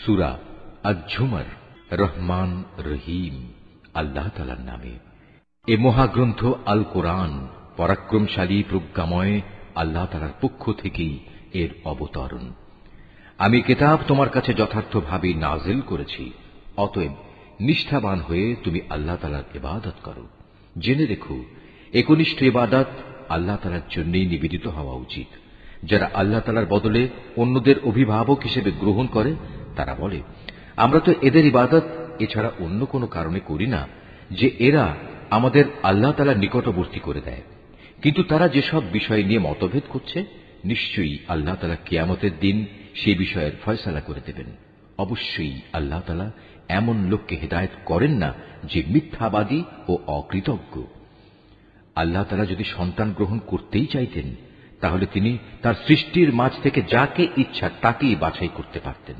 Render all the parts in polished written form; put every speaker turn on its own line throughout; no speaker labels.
সূরা আয-ঝুমার। রহমান রহিম আল্লাহ তাআলার নামে। এ মহাগ্রন্থ আল কোরআন পরাক্রমশালী প্রজ্ঞাময় আল্লাহ তাআলার পক্ষ থেকেই এর অবতরণ। আমি কিতাব তোমার কাছে যথার্থভাবে নাজিল করেছি, অতএব নিষ্ঠাবান হয়ে তুমি আল্লাহ তাআলার ইবাদত করো। জেনে রেখো, একনিষ্ঠ ইবাদত আল্লাহ তাআলার জন্যই নিবেদিত হওয়া উচিত। যারা আল্লাহ তাআলার বদলে অন্যদের অভিভাবক হিসেবে গ্রহণ করে তারা বলে, আমরা তো এদের ইবাদত এছাড়া অন্য কোনো কারণে করি না যে এরা আমাদের আল্লাহ তাআলার নিকটবর্তী করে দেয়। কিন্তু তারা যেসব বিষয় নিয়ে মতভেদ করছে, নিশ্চয়ই আল্লাহ তাআলা কিয়ামতের দিন সেই বিষয়ের ফয়সালা করে দেবেন। অবশ্যই আল্লাহ তাআলা এমন লোককে হেদায়েত করেন না যে মিথ্যাবাদী ও অকৃতজ্ঞ। আল্লাহ তাআলা যদি সন্তান গ্রহণ করতেই চাইতেন, তাহলে তিনি তার সৃষ্টির মাঝ থেকে যাকে ইচ্ছা তাকেই বাছাই করতে পারতেন।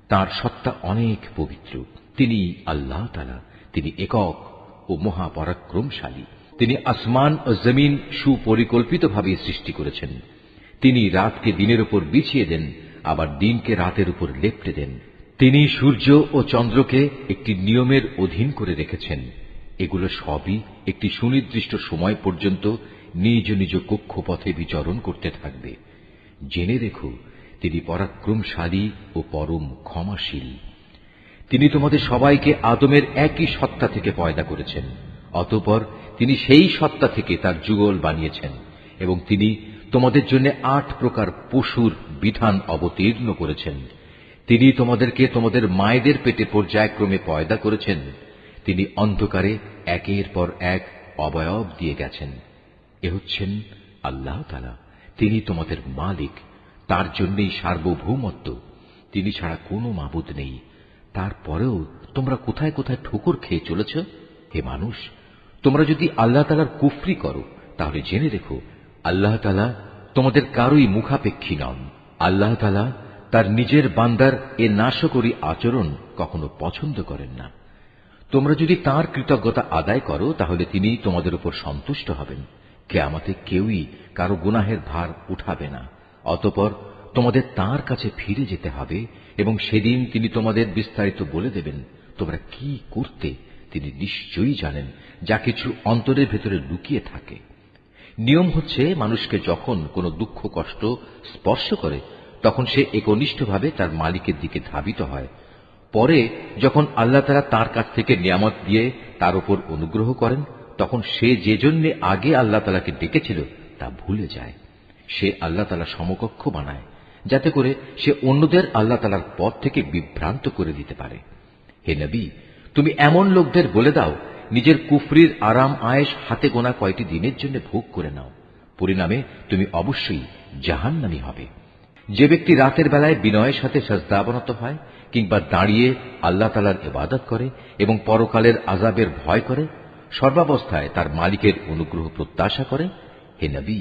তার সত্তা অনেক পবিত্র। তিনি আল্লাহ তাআলা, তিনি একক ও মহাপরাক্রমশালী। তিনি আসমান ও জমিন সুপরিকল্পিতভাবে সৃষ্টি করেছেন। তিনি রাতকে দিনের উপর বিছিয়ে দেন, আবার দিনকে রাতের উপর লেপ্টে দেন। তিনি সূর্য ও চন্দ্রকে একটি নিয়মের অধীন করে রেখেছেন। এগুলো সবই একটি সুনির্দিষ্ট সময় পর্যন্ত নিজ নিজ কক্ষপথে বিচরণ করতে থাকবে। জেনে রেখো, তিনি পরাক্রমশালী ও পরম ক্ষমাশীল। তিনি তোমাদের সবাইকে আদমের একই সত্তা থেকে পয়দা করেছেন। অতঃপর তিনি সেই সত্তা থেকে তার যুগল বানিয়েছেন এবং তিনি তোমাদের জন্য ৮ প্রকার পশুর বিধান অবতীর্ণ করেছেন। তিনি তোমাদেরকে তোমাদের মায়েদের পেটে পর্যায়ক্রমে পয়দা করেছেন। তিনি অন্ধকারে একের পর এক অবয়ব দিয়ে গেছেন। এ হচ্ছেন আল্লাহ তাআলা। তিনি তোমাদের মালিক, তার জন্যই সার্বভৌমত্ব। তিনি ছাড়া কোনো মাবুদ নেই। তারপরেও তোমরা কোথায় কোথায় ঠোকর খেয়ে চলেছ? হে মানুষ, তোমরা যদি আল্লাহ তাআলার কুফরি করো, তাহলে জেনে রেখো, আল্লাহ তাআলা তোমাদের কারোই মুখাপেক্ষী নন। আল্লাহ তাআলা তার নিজের বান্দার এ নাশকরী আচরণ কখনো পছন্দ করেন না। তোমরা যদি তাঁর কৃতজ্ঞতা আদায় করো, তাহলে তিনি তোমাদের উপর সন্তুষ্ট হবেন। কিয়ামতে কেউই কারো গুনাহের ভার উঠাবে না। অতঃপর তোমাদের তাঁর কাছে ফিরে যেতে হবে এবং সেদিন তিনি তোমাদের বিস্তারিত বলে দেবেন তোমরা কি করতে। তিনি নিশ্চয়ই জানেন যা কিছু অন্তরের ভেতরে লুকিয়ে থাকে। নিয়ম হচ্ছে, মানুষকে যখন কোনো দুঃখ কষ্ট স্পর্শ করে তখন সে একনিষ্ঠভাবে তার মালিকের দিকে ধাবিত হয়। পরে যখন আল্লাহ তাআলা তার কাছ থেকে নিয়ামত দিয়ে তার উপর অনুগ্রহ করেন, তখন সে যে জন্য আগে আল্লাহ তাআলাকে ডেকেছিল তা ভুলে যায়। সে আল্লাহ তাআলা সমকক্ষ বানায়, যাতে করে সে অন্যদের আল্লাহ তাআলার পথ থেকে বিভ্রান্ত করে দিতে পারে। হে নবী, তুমি এমন লোকদের বলে দাও, নিজের কুফরির আরাম আয়েশ হাতে গোনা কয়টি দিনের জন্য ভোগ করে নাও। পরিণামে তুমি অবশ্যই জাহান্নামী হবে। যে ব্যক্তি রাতের বেলায় বিনয়ের সাথে সাজদা অবনত হয় কিংবা দাঁড়িয়ে আল্লাহ তাআলার ইবাদত করে এবং পরকালের আযাবের ভয় করে, সর্বাবস্থায় তার মালিকের অনুগ্রহ প্রত্যাশা করে, হে নবী,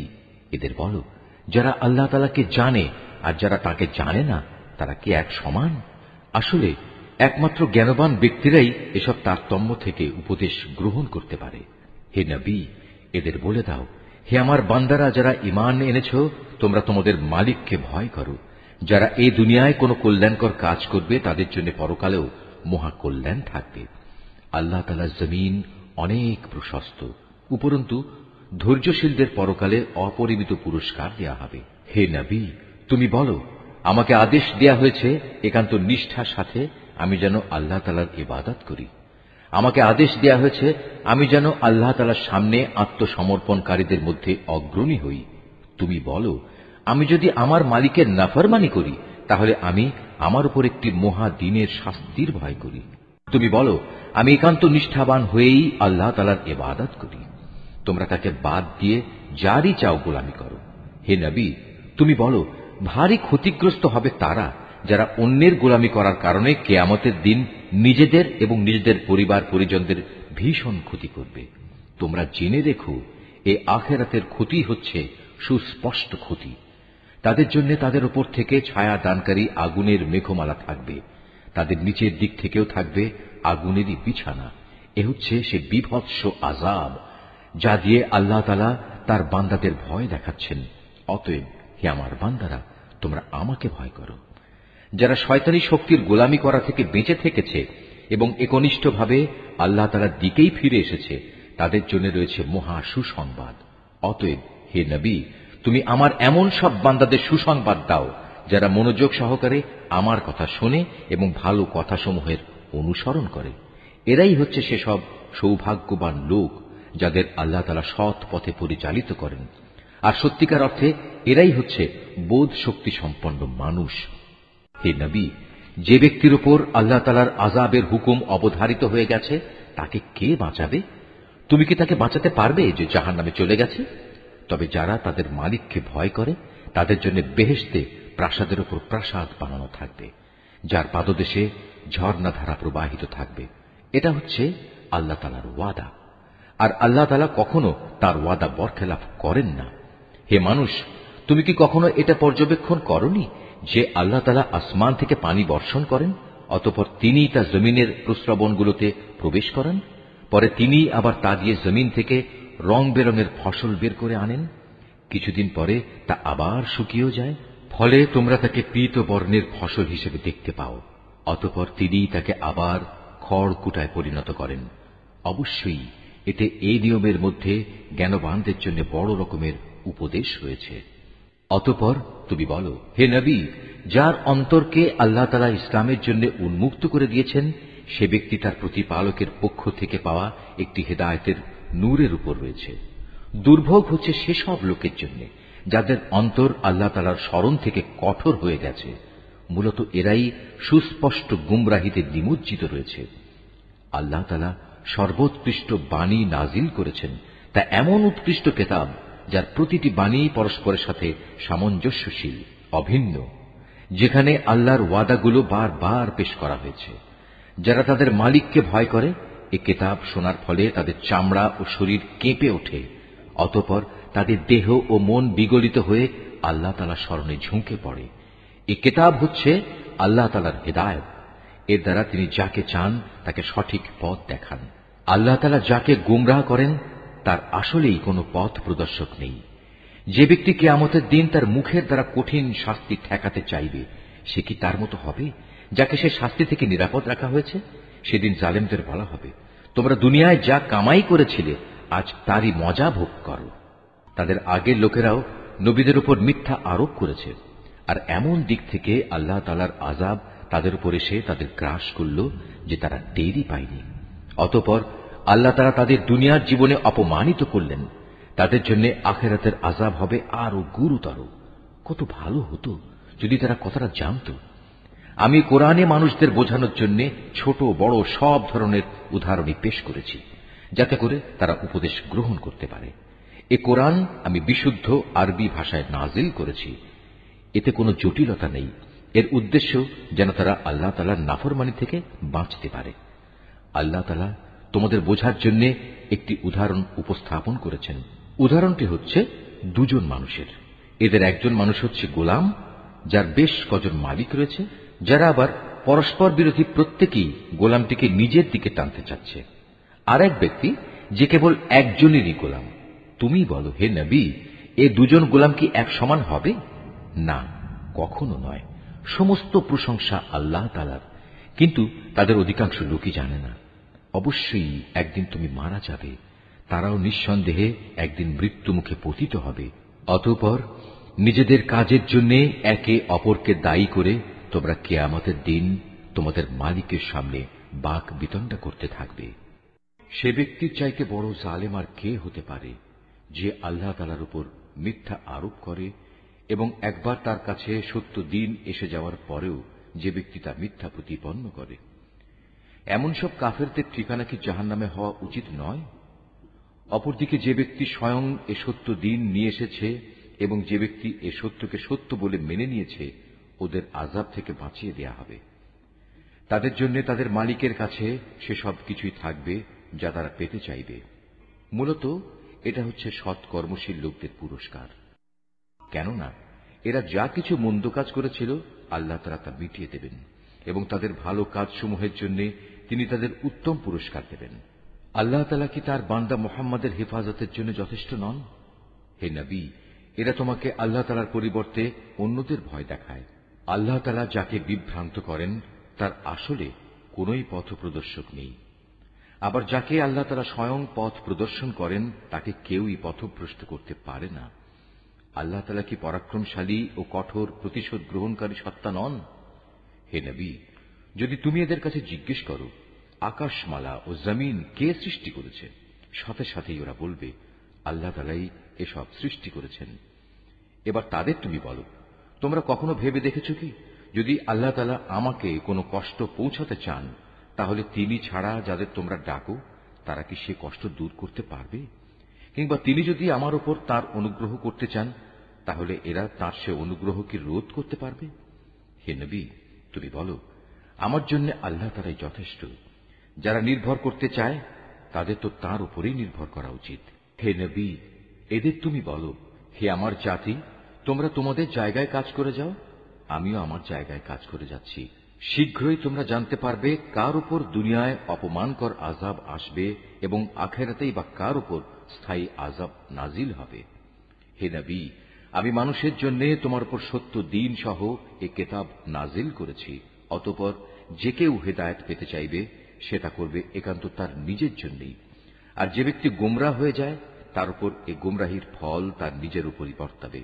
এদের বলো, যারা আল্লাহ তাআলাকে জানে আর যারা তাকে জানে না, তারা কি এক সমান? আসলে একমাত্র জ্ঞানবান ব্যক্তিরাই এসব তারতম্য থেকে উপদেশ গ্রহণ করতে পারে। হে নবী, এদের বলে দাও, হে আমার বান্দারা, যারা ঈমান এনেছ, তোমরা তোমাদের মালিককে ভয় করো। যারা এই দুনিয়ায় কোনো কল্যাণকর কাজ করবে, তাদের জন্য পরকালেও মহা কল্যাণ থাকবে। আল্লাহ তাআলার জমিন অনেক প্রশস্ত। উপরন্তু ধৈর্যশীলদের পরকালে অপরিমিত পুরস্কার দেয়া হবে। হে নবী, তুমি বলো, আমাকে আদেশ দেয়া হয়েছে একান্ত নিষ্ঠার সাথে আমি যেন আল্লাহ তাআলার ইবাদত করি। আমাকে আদেশ দেয়া হয়েছে আমি যেন আল্লাহ তাআলার সামনে আত্মসমর্পণকারীদের মধ্যে অগ্রণী হই। তুমি বলো, আমি যদি আমার মালিকের নাফরমানি করি, তাহলে আমি আমার উপর একটি মহা দিনের শাস্তির ভয় করি। তুমি বলো, আমি একান্ত নিষ্ঠাবান হয়েই আল্লাহ তাআলার ইবাদত করি। তোমরা তাকে বাদ দিয়ে যারই চাও গোলামি করো। হে নবী, তুমি বলো, ভারী ক্ষতিগ্রস্ত হবে তারা যারা অন্যের গোলামি করার কারণে কিয়ামতের দিন নিজেদের এবং নিজেদের পরিবার পরিজনদের ভীষণ ক্ষতি করবে। তোমরা জেনে রেখো, এই আখিরাতের ক্ষতি হচ্ছে সুস্পষ্ট ক্ষতি। তাদের জন্য তাদের উপর থেকে ছায়া দানকারী আগুনের মেঘমালা থাকবে, তাদের নিচের দিক থেকেও থাকবে আগুনেরই বিছানা। এ হচ্ছে সে বিভৎস আযাব যা দিয়ে আল্লাহ তাআলা তার বান্দাদের ভয় দেখাচ্ছেন। অতএব হে আমার বান্দারা, তোমরা আমাকে ভয় করো। যারা শয়তানি শক্তির গোলামি করা থেকে বেঁচে থেকেছে এবং একনিষ্ঠভাবে আল্লাহ তাআলার দিকেই ফিরে এসেছে, তাদের জন্য রয়েছে মহা সুসংবাদ। অতএব হে নবী, তুমি আমার এমন সব বান্দাদের সুসংবাদ দাও যারা মনোযোগ সহকারে আমার কথা শোনে এবং ভালো কথাসমূহের অনুসরণ করে। এরাই হচ্ছে সেসব সৌভাগ্যবান লোক যাদের আল্লাহ তাআলা সৎ পথে পরিচালিত করেন। আর সত্যিকার অর্থে এরাই হচ্ছে বোধ শক্তি সম্পন্ন মানুষ। হে নবী, যে ব্যক্তির উপর আল্লাহ তাআলার আযাবের হুকুম অবধারিত হয়ে গেছে তাকে কে বাঁচাবে? তুমি কি তাকে বাঁচাতে পারবে যে জাহান্নামে চলে গেছে? তবে যারা তাদের মালিককে ভয় করে তাদের জন্য বেহেশতে প্রাসাদের উপর প্রাসাদ বানানো থাকবে, যার পাদদেশে ঝর্ণাধারা প্রবাহিত থাকবে। এটা হচ্ছে আল্লাহ তাআলার ওয়াদা, আর আল্লাহ তাআলা কখনো তার ওয়াদা বরখেলাফ করেন না। হে মানুষ, তুমি কি কখনো এটা পর্যবেক্ষণ করনি যে আল্লাহ তাআলা আসমান থেকে পানি বর্ষণ করেন, অতঃপর তিনি তা জমিনের প্রস্রবণগুলোতে প্রবেশ করান, পরে তিনি আবার তা দিয়ে জমিন থেকে রং বেরঙের ফসল বের করে আনেন। কিছুদিন পরে তা আবার শুকিয়েও যায়, ফলে তোমরা তাকে পীত বর্ণের ফসল হিসেবে দেখতে পাও। অতঃপর তিনি তাকে আবার খড় কুটায় পরিণত করেন। অবশ্যই এতে এই নিয়মের মধ্যে জ্ঞানবানদের জন্য বড় রকমের উপদেশ রয়েছে। অতঃপর তুমি বলো, হে নবী, যার অন্তরকে আল্লাহ তাআলা ইসলামের জন্য উন্মুক্ত করে দিয়েছেন, সে ব্যক্তি তার প্রতিপালকের পক্ষ থেকে পাওয়া একটি হেদায়েতের নূরের উপর রয়েছে। দুর্ভোগ হচ্ছে সেসব লোকের জন্য যাদের অন্তর আল্লাহ তাআলার স্মরণ থেকে কঠোর হয়ে গেছে। মূলত এরাই সুস্পষ্ট গুমরাহিতে নিমজ্জিত রয়েছে। আল্লাহ তাআলা সর্বোৎকৃষ্ট বাণী নাজিল করেছেন, তা এমন উৎকৃষ্ট কিতাব যার প্রতিটি বাণী পরস্পরের সাথে সামঞ্জস্যশীল, অভিন্ন, যেখানে আল্লাহর ওয়াদাগুলো বারবার পেশ করা হয়েছে। যারা তাদের মালিককে ভয় করে, এ কিতাব শোনার ফলে তাদের চামড়া ও শরীর কেঁপে ওঠে, অতঃপর তাদের দেহ ও মন বিগলিত হয়ে আল্লাহ তাআলার স্মরণে ঝুঁকে পড়ে। এ কিতাব হচ্ছে আল্লাহ তাআলার হেদায়েত। এর দ্বারা তিনি যাকে চান তাকে সঠিক পথ দেখান। আল্লাহ তাআলা যাকে গুমরাহ করেন তার আসলেই কোনো পথ প্রদর্শক নেই। যে ব্যক্তি কিয়ামতের দিন তার মুখের দ্বারা কঠিন শাস্তি ঠেকাতে চাইবে, সে কি তার মতো হবে যাকে সে শাস্তি থেকে নিরাপদ রাখা হয়েছে? সেদিন জালেমদের বলা হবে, তোমরা দুনিয়ায় যা কামাই করেছিলে আজ তারই মজা ভোগ করো। তাদের আগের লোকেরাও নবীদের উপর মিথ্যা আরোপ করেছে, আর এমন দিক থেকে আল্লাহ তাআলার আযাব তাদের উপর এসে তাদের গ্রাস করল যে তারা টেরই পায়নি। অতঃপর আল্লাহ তাআলা তাদের দুনিয়ার জীবনে অপমানিত করলেন, তাদের জন্য আখিরাতের আযাব হবে আরো গুরুতর। কত ভালো হতো যদি তারা কথাটা জানত। আমি কোরআনে মানুষদের বোঝানোর জন্য ছোট বড় সব ধরনের উদাহরণই পেশ করেছি, যাতে করে তারা উপদেশ গ্রহণ করতে পারে। এ কোরআন আমি বিশুদ্ধ আরবি ভাষায় নাজিল করেছি। এতে কোনো জটিলতা নেই। এর উদ্দেশ্য যেন তারা আল্লাহ তাআলার নাফরমানি থেকে বাঁচতে পারে। আল্লাহ তাআলা তোমাদের বোঝার জন্য একটি উদাহরণ উপস্থাপন করেছেন। উদাহরণটি হচ্ছে দুজন মানুষের। এদের একজন মানুষ হচ্ছে গোলাম, যার বেশ কজন মালিক রয়েছে, যারা আবার পরস্পর বিরোধী, প্রত্যেকেই গোলামটিকে নিজের দিকে টানতে চাচ্ছে। আর এক ব্যক্তি যে কেবল একজনেরই গোলাম। তুমি বলো, হে নবী, এ দুজন গোলাম কি এক সমান হবে? না, কখনো নয়। সমস্ত প্রশংসা আল্লাহ তাআলার, কিন্তু তাদের অধিকাংশ লোকই জানে না। অবশ্যই একদিন তুমি মারা যাবে, তারাও নিঃসন্দেহে একদিন মৃত্যু মুখে পতিত হবে। অতঃপর নিজেদের কাজের জন্য একে অপরকে দায়ী করে তোমরা কিয়ামতের দিন তোমাদের মালিকের সামনে বাক বিতণ্ডা করতে থাকবে। সে ব্যক্তির চাইতে বড় জালেম আর কে হতে পারে যে আল্লাহ তাআলার উপর মিথ্যা আরোপ করে এবং একবার তার কাছে সত্য দিন এসে যাওয়ার পরেও যে ব্যক্তি তা মিথ্যা প্রতিপন্ন করে। এমন সব কাফেরদের ঠিকানা কি জাহান্নামে হওয়া উচিত নয়? অপরদিকে যে ব্যক্তি স্বয়ং এ সত্য দিন নিয়ে এসেছে এবং যে ব্যক্তি এ সত্যকে সত্য বলে মেনে নিয়েছে, ওদের আযাব থেকে বাঁচিয়ে দেয়া হবে। তাদের জন্য তাদের মালিকের কাছে সে সব কিছুই থাকবে যা তারা পেতে চাইবে। মূলত এটা হচ্ছে সৎ কর্মশীল লোকদের পুরস্কার। কেননা এরা যা কিছু মন্দ কাজ করেছিল আল্লাহ তাআলা তা মিটিয়ে দেবেন এবং তাদের ভালো কাজসমূহের জন্য তিনি তাদের উত্তম পুরস্কার দেবেন। আল্লাহ তাআলা কি তার বান্দা মুহাম্মাদের হেফাজতের জন্য যথেষ্ট নন? হে নবী, এরা তোমাকে আল্লাহ তাআলার পরিবর্তে অন্যদের ভয় দেখায়। আল্লাহ তাআলা যাকে বিভ্রান্ত করেন তার আসলে কোনই পথ প্রদর্শক নেই। আবার যাকে আল্লাহ তাআলা স্বয়ং পথ প্রদর্শন করেন তাকে কেউই পথভ্রষ্ট করতে পারে না। আল্লাহ তাআলা কি পরাক্রমশালী ও কঠোর প্রতিশোধ গ্রহণকারী সত্তা নন? হে নবী, যদি তুমি এদের কাছে জিজ্ঞেস করো আকাশমালা ও জমিন কে সৃষ্টি করেছে, সাথে সাথেই ওরা বলবে আল্লাহ তাআলাই এসব সৃষ্টি করেছেন। এবার তাদের তুমি বলো, তোমরা কখনো ভেবে দেখেছ কি, যদি আল্লাহ তাআলা আমাকে কোনো কষ্ট পৌঁছাতে চান, তাহলে তিনি ছাড়া যাদের তোমরা ডাকো তারা কি সে কষ্ট দূর করতে পারবে? কিংবা তিনি যদি আমার উপর তার অনুগ্রহ করতে চান, তাহলে এরা তার সে অনুগ্রহ কি রোধ করতে পারবে? হে নবী, তুমি বলো, আমার জন্য আল্লাহ তাআলাই যথেষ্ট। যারা নির্ভর করতে চায় তাদের তো তার উপরেই নির্ভর করা উচিত। হে নবী, এদের তুমি বলো, হে আমার জাতি, তোমরা তোমাদের জায়গায় কাজ করে যাও, আমিও আমার জায়গায় কাজ করে যাচ্ছি। শীঘ্রই তোমরা জানতে পারবে কার উপর দুনিয়ায় অপমানকর আযাব আসবে এবং আখিরাতেই বা কার উপর স্থায়ী আযাব নাজিল হবে। হে নবী, আমি মানুষের জন্য তোমার উপর সত্য দ্বীন সহ এ কিতাব নাজিল করেছি। অতঃপর যে কেউ হেদায়েত পেতে চাইবে সেটা করবে একান্ত তার নিজের জন্যই, আর যে ব্যক্তি গোমরাহ হয়ে যায় তার উপর এ গোমরাহির ফল তার নিজের উপরই বর্তাবে।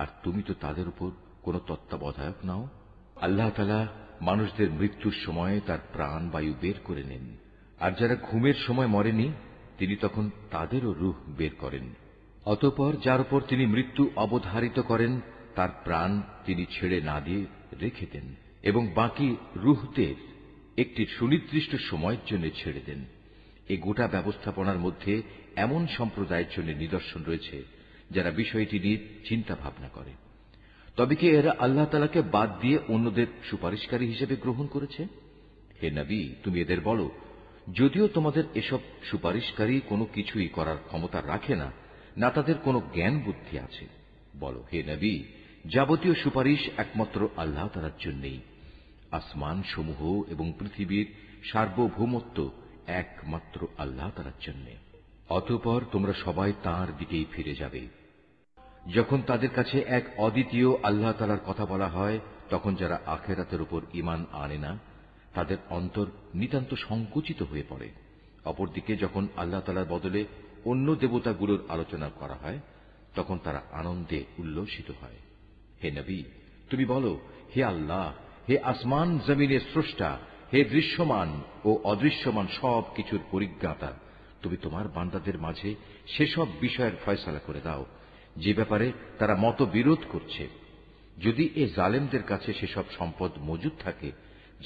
আর তুমি তো তাদের উপর কোন তত্ত্বাবধায়ক নাও। আল্লাহ তাআলা মানুষদের মৃত্যুর সময় তার প্রাণ বায়ু বের করে নেন, আর যারা ঘুমের সময় মরেনি তিনি তখন তাদেরও রূহ বের করেন। অতঃপর যার উপর তিনি মৃত্যু অবধারিত করেন তার প্রাণ তিনি ছেড়ে না দিয়ে রেখে দেন এবং বাকি রূহদের একটি সুনির্দিষ্ট সময়ের জন্য ছেড়ে দেন। এই গোটা ব্যবস্থাপনার মধ্যে এমন সম্প্রদায়ের জন্য নিদর্শন রয়েছে যারা বিষয়টি নিয়ে চিন্তা ভাবনা করে। তবে কি এরা আল্লাহ তাআলাকে বাদ দিয়ে অন্যদের সুপারিশকারী হিসেবে গ্রহণ করেছে? হে নবী, তুমি এদের বলো, যদিও তোমাদের এসব সুপারিশকারী কোনো কিছুই করার ক্ষমতা রাখে না, না তাদের কোনো জ্ঞান বুদ্ধি আছে। বলো, হে নবী, যাবতীয় সুপারিশ একমাত্র আল্লাহ তাআলার জন্যই। আসমান সমূহ এবং পৃথিবীর সার্বভৌমত্ব একমাত্র আল্লাহ তাআলার জন্য। অতঃপর তোমরা সবাই তাঁর দিকেই ফিরে যাবে। যখন তাদের কাছে এক অদ্বিতীয় আল্লাহ তাআলার কথা বলা হয়, তখন যারা আখিরাতের উপর ঈমান আনে না তাদের অন্তর নিতান্ত সংকুচিত হয়ে পড়ে। অপরদিকে যখন আল্লাহ তাআলার বদলে অন্য দেবতাগুলোর আলোচনা করা হয় তখন তারা আনন্দে উল্লসিত হয়। হে নবী, তুমি বলো, হে আল্লাহ, হে আসমান জমিনের স্রষ্টা, হে দৃশ্যমান ও অদৃশ্যমান সব কিছুর পরিজ্ঞাতা, তুমি তোমার বান্দাদের মাঝে সেসব বিষয়ের ফয়সালা করে দাও যে ব্যাপারে তারা মতবিরোধ করছে। যদি এ জালেমদের কাছে সেসব সম্পদ মজুদ থাকে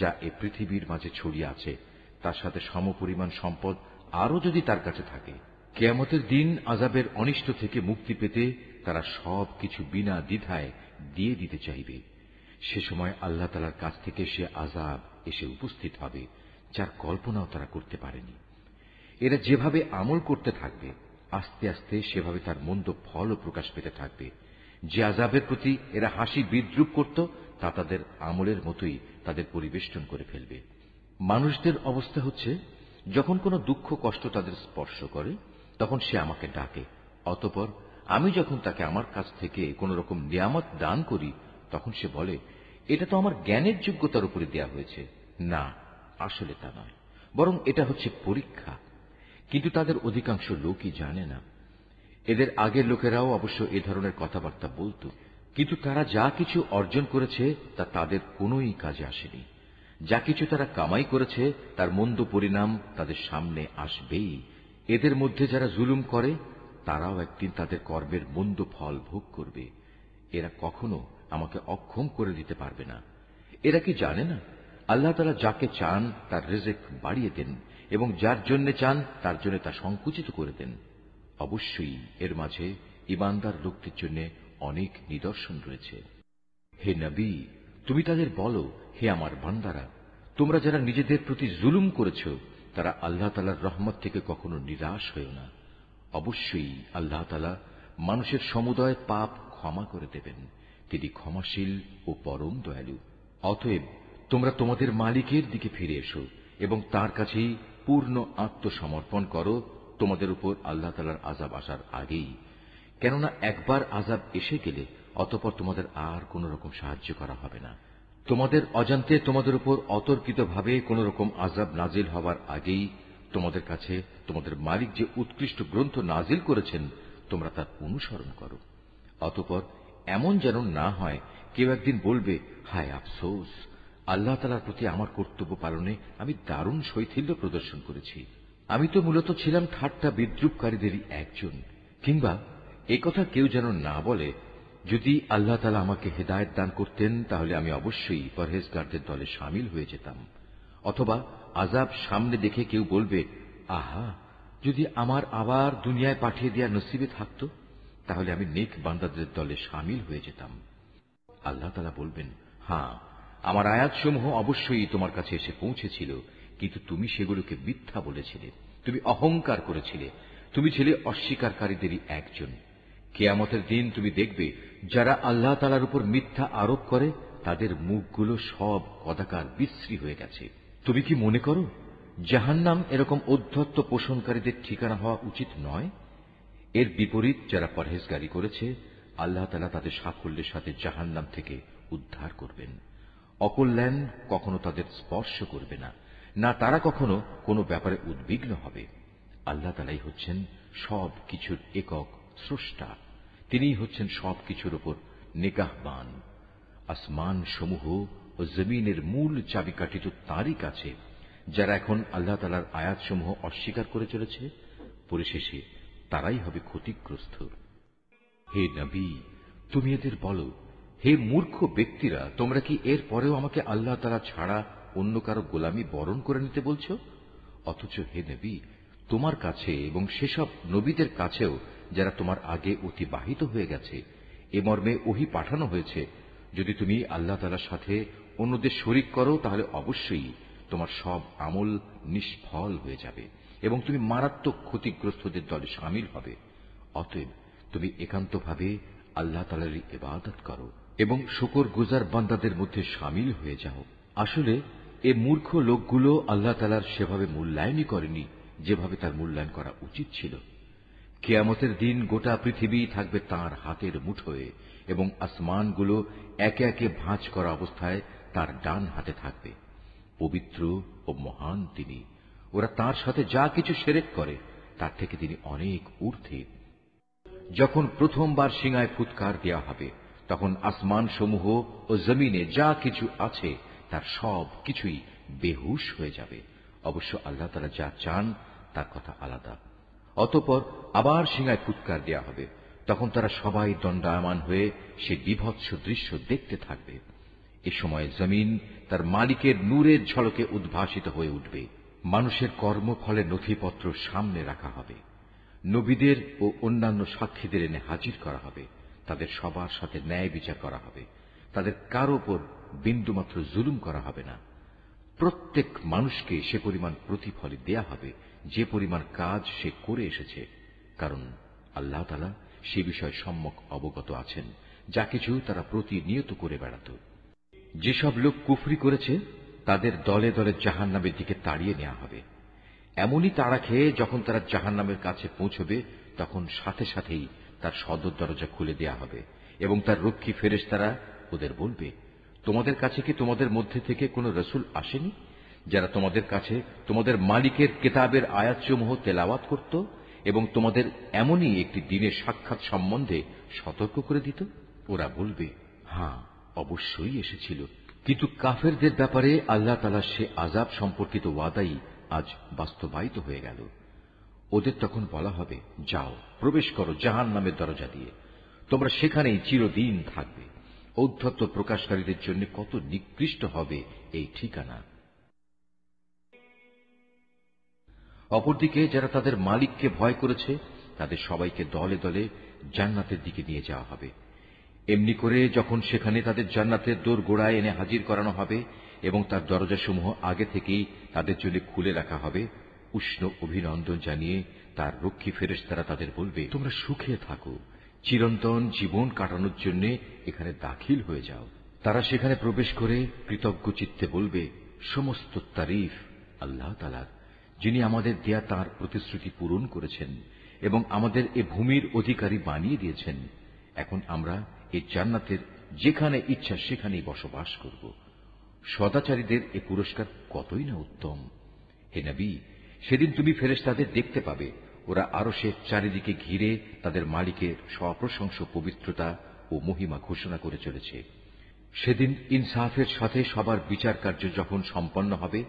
যা এ পৃথিবীর মাঝে ছড়িয়ে আছে, তার সাথে সমপরিমাণ সম্পদ আরও যদি তার কাছে থাকে, কিয়ামতের দিন আযাবের অনিষ্ট থেকে মুক্তি পেতে তারা সব কিছু বিনা দ্বিধায় দিয়ে দিতে চাইবে। সে সময় আল্লাহ তাআলার কাছ থেকে সে আযাব এসে উপস্থিত হবে যার কল্পনাও তারা করতে পারেনি। এরা যেভাবে আমল করতে থাকবে আস্তে আস্তে সেভাবে তার মন্দ ফলও প্রকাশ পেতে থাকবে। যে আযাবের প্রতি এরা হাসি বিদ্রুপ করত তা তাদের আমলের মতোই তাদের পরিবেষ্টন করে ফেলবে। মানুষদের অবস্থা হচ্ছে, যখন কোনো দুঃখ কষ্ট তাদের স্পর্শ করে তখন সে আমাকে ডাকে, অতঃপর আমি যখন তাকে আমার কাছ থেকে কোন রকম নিয়ামত দান করি তখন সে বলে, এটা তো আমার জ্ঞানের যোগ্যতার উপরে দেয়া হয়েছে। না, আসলে তা নয়, বরং এটা হচ্ছে পরীক্ষা। কিন্তু তাদের অধিকাংশ লোকই জানে না। এদের আগের লোকেরাও অবশ্য এ ধরনের কথাবার্তা বলত, কিন্তু তারা যা কিছু অর্জন করেছে তা তাদের কোনোই কাজে আসেনি। যা কিছু তারা কামাই করেছে তার মন্দ পরিণাম তাদের সামনে আসবেই। এদের মধ্যে যারা জুলুম করে তারাও একদিন তাদের কর্মের মন্দ ফল ভোগ করবে। এরা কখনো আমাকে অক্ষম করে দিতে পারবে না। এরা কি জানে না আল্লাহ তাআলা যাকে চান তার রিজিক বাড়িয়ে দেন এবং যার জন্য চান তার জন্য তা সংকুচিত করে দেন। অবশ্যই এর মাঝে ঈমানদার লোকদের জন্য অনেক নিদর্শন রয়েছে। হে নবী, তুমি তাদের বলো, হে আমার বান্দারা, তোমরা যারা নিজেদের প্রতি জুলুম করেছ তারা আল্লাহ তাআলার রহমত থেকে কখনো নিরাশ হয়েও না। অবশ্যই আল্লাহ তাআলা মানুষের সমুদয় পাপ ক্ষমা করে দেবেন। তিনি ক্ষমাশীল ও পরম দয়ালু। অতএব তোমরা তোমাদের মালিকের দিকে ফিরে এসো এবং তার কাছেই পূর্ণ আত্মসমর্পণ করো তোমাদের উপর আল্লাহ তাআলার আযাব আসার আগেই। কেননা একবার আযাব এসে গেলে অতঃপর তোমাদের আর কোন রকম সাহায্য করা হবে না। তোমাদের অজান্তে তোমাদের উপর অতর্কিতভাবে কোন রকম আযাব নাজিল হওয়ার আগেই তোমাদের কাছে তোমাদের মালিক যে উৎকৃষ্ট গ্রন্থ নাজিল করেছেন তোমরা তার অনুসরণ করো। অতঃপর এমন যেন না হয় কেউ একদিন বলবে, হায় আফসোস, আল্লাহ তাআলার প্রতি আমার কর্তব্য পালনে আমি দারুণ শৈথিল্য প্রদর্শন করেছি। আমি তো মূলত ছিলাম ঠাট্টা বিদ্রুপকারীদেরই একজন। কিংবা একথা কেউ যেন না বলে, যদি আল্লাহ তাআলা আমাকে হেদায়েত দান করতেন তাহলে আমি অবশ্যই পরহেজগারদের দলে শামিল হয়ে যেতাম। অথবা আযাব সামনে দেখে কেউ বলবে, আহা, যদি আমার আবার দুনিয়ায় পাঠিয়ে দেওয়ার নসিবে থাকত তাহলে আমি নেক বান্দাদের দলে শামিল হয়ে যেতাম। আল্লাহ তাআলা বলবেন, হ্যাঁ, আমার আয়াতসমূহ অবশ্যই তোমার কাছে এসে পৌঁছেছিল, কিন্তু তুমি সেগুলোকে মিথ্যা বলেছিলে, তুমি অহংকার করেছিলে, তুমি ছিলে অস্বীকারীদেরই একজন। কিয়ামতের দিন তুমি দেখবে যারা আল্লাহ তাআলার উপর মিথ্যা আরোপ করে তাদের মুখগুলো সব কদাকার বিশ্রী হয়ে গেছে। তুমি কি মনে করো জাহান্নাম এরকম ঔদ্ধত্য পোষণকারীদের ঠিকানা হওয়া উচিত নয়? এর বিপরীত যারা পরহেজগারি করেছে আল্লাহ তাআলা তাদের সাফল্যের সাথে জাহান্নাম থেকে উদ্ধার করবেন। অকল্যাণ কখনো তাদের স্পর্শ করবে না, না তারা কখনো কোনো ব্যাপারে উদ্বিগ্ন হবে। আল্লাহ তাআলাই হচ্ছেন সব কিছুর একক স্রষ্টা, তিনিই হচ্ছেন সবকিছুর উপর নিগাহবান। আসমান সমূহ ও জমিনের মূল চাবিকাঠি তো তাঁরই কাছে। যারা এখন আল্লাহ তাআলার আয়াতসমূহ অস্বীকার করে চলেছে পরিশেষে তারাই হবে ক্ষতিগ্রস্ত। হে নবী, তুমি এদের বলো, হে মূর্খ ব্যক্তিরা, তোমরা কি এর পরেও আমাকে আল্লাহ তাআলা ছাড়া অন্য কারো গোলামি বরণ করে নিতে বলছো? অথচ হে নবী, তোমার কাছে এবং সেসব নবীদের কাছেও যারা তোমার আগে অতিবাহিত হয়ে গেছে এ মর্মে ওহী পাঠানো হয়েছে, যদি তুমি আল্লাহ তাআলার সাথে অন্যদের শরীক করো তাহলে অবশ্যই তোমার সব আমল নিষ্ফল হয়ে যাবে এবং তুমি মারাত্মক ক্ষতিগ্রস্তদের দলে শামিল হবে। অতএব তুমি একান্তভাবে আল্লাহ তাআলারই ইবাদত করো এবং শুকরগুজার বান্দাদের মধ্যে শামিল হয়ে যাও। আসলে এ মূর্খ লোকগুলো আল্লাহ তাআলার সেভাবে মূল্যায়নই করেনি যেভাবে তার মূল্যায়ন করা উচিত ছিল। কিয়ামতের দিন গোটা পৃথিবী থাকবে তাঁর হাতের মুঠোয় এবং আসমানগুলো একে একে ভাঁজ করা অবস্থায় তার ডান হাতে থাকবে। পবিত্র ও মহান তিনি। ওরা তাঁর সাথে যা কিছু শিরক করে তার থেকে তিনি অনেক ঊর্ধ্বে। যখন প্রথমবার সিঙায় ফুৎকার দেওয়া হবে তখন আসমান সমূহ ও জমিনে যা কিছু আছে তার সব কিছুই বেহুশ হয়ে যাবে। অবশ্য আল্লাহ তাআলা যা চান তার কথা আলাদা। অতঃপর আবার সিঙায় ফুৎকার দেওয়া হবে, তখন তারা সবাই দণ্ডায়মান হয়ে সে বিভৎস দৃশ্য দেখতে থাকবে। এ সময় জমিন তার মালিকের নূরের ঝলকে উদ্ভাসিত হয়ে উঠবে। মানুষের কর্মফলের নথিপত্র সামনে রাখা হবে। নবীদের ও অন্যান্য সাক্ষীদের এনে হাজির করা হবে। তাদের সবার সাথে ন্যায় বিচার করা হবে। তাদের কারো উপর বিন্দুমাত্র জুলুম করা হবে না। প্রত্যেক মানুষকে সে পরিমাণ প্রতিফল দেয়া হবে যে পরিমাণ কাজ সে করে এসেছে, কারণ আল্লাহ তাআলা সে বিষয়ে সম্যক অবগত আছেন যা কিছু তারা প্রতিনিয়ত করে বেড়াত। যেসব লোক কুফরি করেছে তাদের দলে দলে জাহান্নামের দিকে তাড়িয়ে নেওয়া হবে। এমনই তাড়া খেয়ে যখন তারা জাহান্নামের কাছে পৌঁছবে তখন সাথে সাথেই তার সদর দরজা খুলে দেয়া হবে এবং তার রক্ষী ফেরেশতারা ওদের বলবে, তোমাদের কাছে কি তোমাদের মধ্যে থেকে কোন রসুল আসেনি যারা তোমাদের কাছে তোমাদের মালিকের কিতাবের আয়াতসমূহ তেলাওয়াত করত এবং তোমাদের এমনই একটি দিনের সাক্ষাৎ সম্বন্ধে সতর্ক করে দিত? ওরা বলবে, হ্যাঁ, অবশ্যই এসেছিল। কিন্তু কাফেরদের ব্যাপারে আল্লাহ তাআলার সে আযাব সম্পর্কিত ওয়াদাই আজ বাস্তবায়িত হয়ে গেল। ওদের তখন বলা হবে, যাও, প্রবেশ করো জাহান্নামের দরজা দিয়ে, তোমরা সেখানেই চিরদিন থাকবে। ঔদ্ধত্য প্রকাশকারীদের জন্য কত নিকৃষ্ট হবে এই ঠিকানা। অপরদিকে যারা তাদের মালিককে ভয় করেছে তাদের সবাইকে দলে দলে জান্নাতের দিকে নিয়ে যাওয়া হবে। এমনি করে যখন সেখানে তাদের জান্নাতের দোরগোড়ায় এনে হাজির করানো হবে এবং তার দরজাসমূহ আগে থেকেই তাদের জন্য খুলে রাখা হবে, উষ্ণ অভিনন্দন জানিয়ে তার রক্ষী ফেরেশতারা তাদের বলবে, তোমরা সুখে থাকো, চিরন্তন জীবন কাটানোর জন্য এখানে দাখিল হয়ে যাও। তারা সেখানে প্রবেশ করে কৃতজ্ঞ চিত্তে বলবে, সমস্ত তারিফ আল্লাহ তাআলার, যিনি আমাদের দেয়া তাঁর প্রতিশ্রুতি পূরণ করেছেন এবং আমাদের এ ভূমির অধিকারী বানিয়ে দিয়েছেন। এখন আমরা এই জান্নাতের যেখানে ইচ্ছা সেখানেই বসবাস করব। সদাচারীদের এ পুরস্কার কতই না উত্তম। হে নবী, সেদিন তুমি ফেরেশতাদের দেখতে পাবে, ওরা আরশের চারিদিকে ঘিরে তাদের মালিকের সপ্রশংস পবিত্রতা ও মহিমা ঘোষণা করে চলেছে। সেদিন ইনসাফের সাথে সবার বিচার কার্য যখন সম্পন্ন হবে,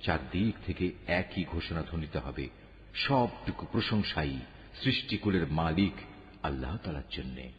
চারদিক থেকে একই ঘোষণা ধ্বনিত হবে, সবটুকু প্রশংসাই সৃষ্টিকুলের মালিক আল্লাহ তাআলার জন্যে।